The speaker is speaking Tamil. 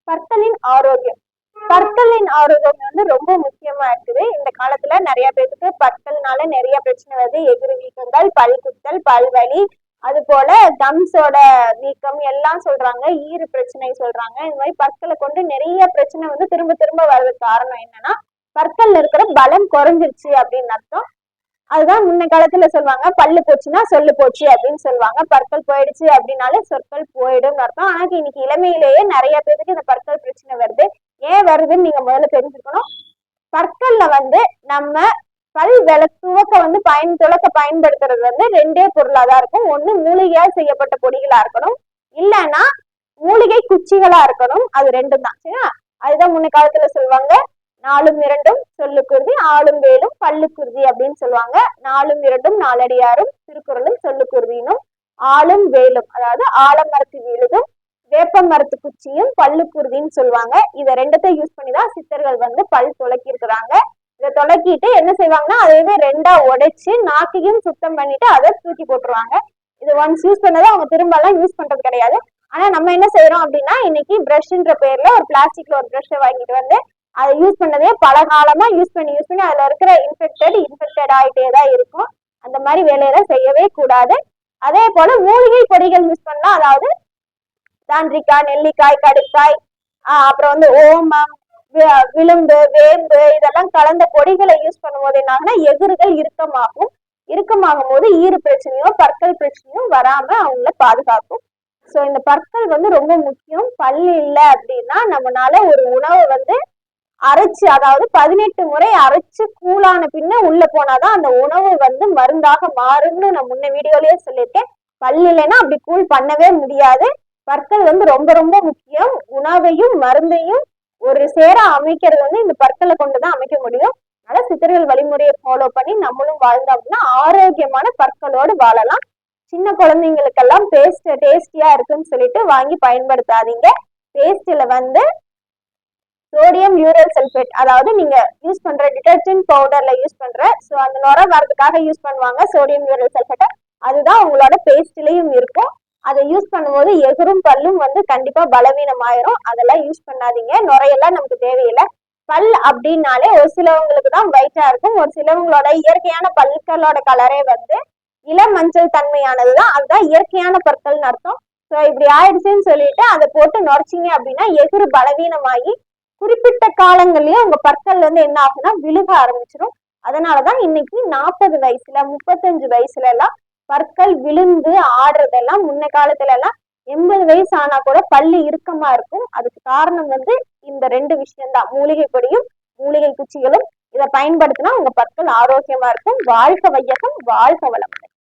பற்களின் ஆரோக்கியம். பற்களின் ஆரோக்கியம் வந்து ரொம்ப முக்கியமா இருக்குது. இந்த காலத்துல நிறைய பேருக்கு பற்கள்னால நிறைய பிரச்சனை வருது. எதிர் வீக்கங்கள், பல் குத்தல், பல்வலி, அது போல கம்ஸோட வீக்கம் எல்லாம் சொல்றாங்க. ஈறு பிரச்சனை சொல்றாங்க. இந்த மாதிரி பற்களை கொண்டு நிறைய பிரச்சனை வந்து திரும்ப திரும்ப வர்றதுக்கு காரணம் என்னன்னா, பற்கள்ல இருக்கிற பலம் குறைஞ்சிருச்சு அப்படின்னு அர்த்தம். அதுதான் முன்ன காலத்துல சொல்லுவாங்க, பல்லு போச்சுன்னா சொல்லு போச்சு அப்படின்னு சொல்லுவாங்க. பற்கள் போயிடுச்சு அப்படின்னாலே சொற்கள் போயிடும் அர்த்தம். ஆனா இன்னைக்கு இளமையிலேயே நிறைய பேருக்கு இந்த பற்கள் பிரச்சனை வருது. ஏன் வருதுன்னு நீங்க முதல்ல தெரிஞ்சுக்கணும். பற்கள்ல வந்து நம்ம பல் துவக்க வந்து துளக்க பயன்படுத்துறது வந்து ரெண்டே பொருளாதான் இருக்கும். ஒண்ணு மூலிகையால் செய்யப்பட்ட பொடிகளா இருக்கணும், இல்லைன்னா மூலிகை குச்சிகளா இருக்கணும். அது ரெண்டும் தான். சரியா? அதுதான் முன்ன காலத்துல சொல்லுவாங்க, நாலும் இரண்டும் சொல்லுக்குருதி, ஆளும் வேலும் பல்லுக்குருதி அப்படின்னு சொல்லுவாங்க. நாலும் இரண்டும் நாலடியாரும் திருக்குறளும் சொல்லுக்குருதினும், ஆளும் வேலும் அதாவது ஆலமரத்து வீழுதும் வேப்ப மரத்து குச்சியும் பல்லுக்குருதின்னு சொல்லுவாங்க. இதை ரெண்டத்தையும் யூஸ் பண்ணிதான் சித்தர்கள் வந்து பல் துளக்கி இருக்கிறாங்க. இதை துளக்கிட்டு என்ன செய்வாங்கன்னா, அதை ரெண்டா உடைச்சு நாக்கையும் சுத்தம் பண்ணிட்டு அதை தூக்கி போட்டுருவாங்க. இது ஒன்ஸ் யூஸ் பண்ணதை அவங்க திரும்ப எல்லாம் யூஸ் பண்றது கிடையாது. ஆனா நம்ம என்ன செய்யறோம் அப்படின்னா, இன்னைக்கு பிரஷ்ன்ற பேர்ல ஒரு பிளாஸ்டிக்ல ஒரு பிரஷ்ஷை வாங்கிட்டு வந்து அதை யூஸ் பண்ணதே பல காலமா யூஸ் பண்ணி அதுல இருக்கிற இன்ஃபெக்டட் ஆகிட்டே தான் இருக்கும். அந்த மாதிரி வேலையெல்லாம் செய்யவே கூடாது. அதே போல மூலிகை பொடிகள் யூஸ் பண்ணா, அதாவது தாண்டிக்காய், நெல்லிக்காய், கடுக்காய், அப்புறம் வந்து ஓமம், விழும்பு, வேம்பு இதெல்லாம் கலந்த பொடிகளை யூஸ் பண்ணும்போது என்னாகனா எதிர்கள் இறுக்கமாகும் போது ஈறு பிரச்சனையோ பற்கள் பிரச்சனையோ வராம அவங்கள பாதுகாக்கும். ஸோ இந்த பற்கள் வந்து ரொம்ப முக்கியம். பல் இல்லை அப்படின்னா நம்மளால ஒரு உணவை வந்து அரைச்சு, அதாவது 18 முறை அரைச்சு கூழான பின்ன உள்ள போனாதான் அந்த உணவு வந்து மருந்தாக மாறும்னு நான் முன்ன வீடியோலயே சொல்லியிருக்கேன். பல் இல்லைன்னா அப்படி கூழ் பண்ணவே முடியாது. பற்கள் வந்து ரொம்ப ரொம்ப முக்கியம். உணவையும் மருந்தையும் ஒரு சேர அமைக்கிறது வந்து இந்த பற்களை கொண்டுதான் அமைக்க முடியும். அதனால சித்தர்கள் வழிமுறையை ஃபாலோ பண்ணி நம்மளும் வாழ்ந்தோம் அப்படின்னா ஆரோக்கியமான பற்களோடு வாழலாம். சின்ன குழந்தைங்களுக்கெல்லாம் பேஸ்ட் டேஸ்டியா இருக்குன்னு சொல்லிட்டு வாங்கி பயன்படுத்தாதீங்க. பேஸ்ட்ல வந்து சோடியம் யூரல் சல்பேட், அதாவது நீங்க யூஸ் பண்ற டிடர்ஜென்ட் பவுடர்ல யூஸ் பண்ற அந்த நுர வரதுக்காக யூஸ் பண்ணுவாங்க சோடியம் யூரல் சல்பேட்டை. அதுதான் உங்களோட பேஸ்ட்லயும் இருக்கும். அதை யூஸ் பண்ணும்போது எதிரும் பல்லும் வந்து கண்டிப்பா பலவீனம் ஆயிரும். அதெல்லாம் யூஸ் பண்ணாதீங்க. நுரையெல்லாம் நமக்கு தேவையில்லை. பல் அப்படின்னாலே ஒரு சிலவங்களுக்கு தான் ஒயிட்டா இருக்கும். ஒரு சிலவங்களோட இயற்கையான பற்களோட கலரே வந்து இளம் மஞ்சள் தன்மையானதுதான். அதுதான் இயற்கையான பற்கள்னு அர்த்தம். ஸோ இப்படி ஆயிடுச்சுன்னு சொல்லிட்டு அதை போட்டு நுரைச்சிங்க அப்படின்னா எதிர் பலவீனமாகி குறிப்பிட்ட காலங்கள்லயே உங்க பற்கள்ல இருந்து என்ன ஆகும்னா விழுக ஆரம்பிச்சிடும். அதனாலதான் இன்னைக்கு 40 வயசுல 35 வயசுல எல்லாம் பற்கள் விழுந்து ஆடுறதெல்லாம் முன்ன காலத்துல எல்லாம் 80 வயசு ஆனா கூட பல்லு இறுக்கமா இருக்கும். அதுக்கு காரணம் வந்து இந்த 2 விஷயம்தான், மூலிகை பொடியும் மூலிகை குச்சிகளும். இதை பயன்படுத்தினா உங்க பற்கள் ஆரோக்கியமா இருக்கும். வாழ்க வையகம், வாழ்க வளமுடன்.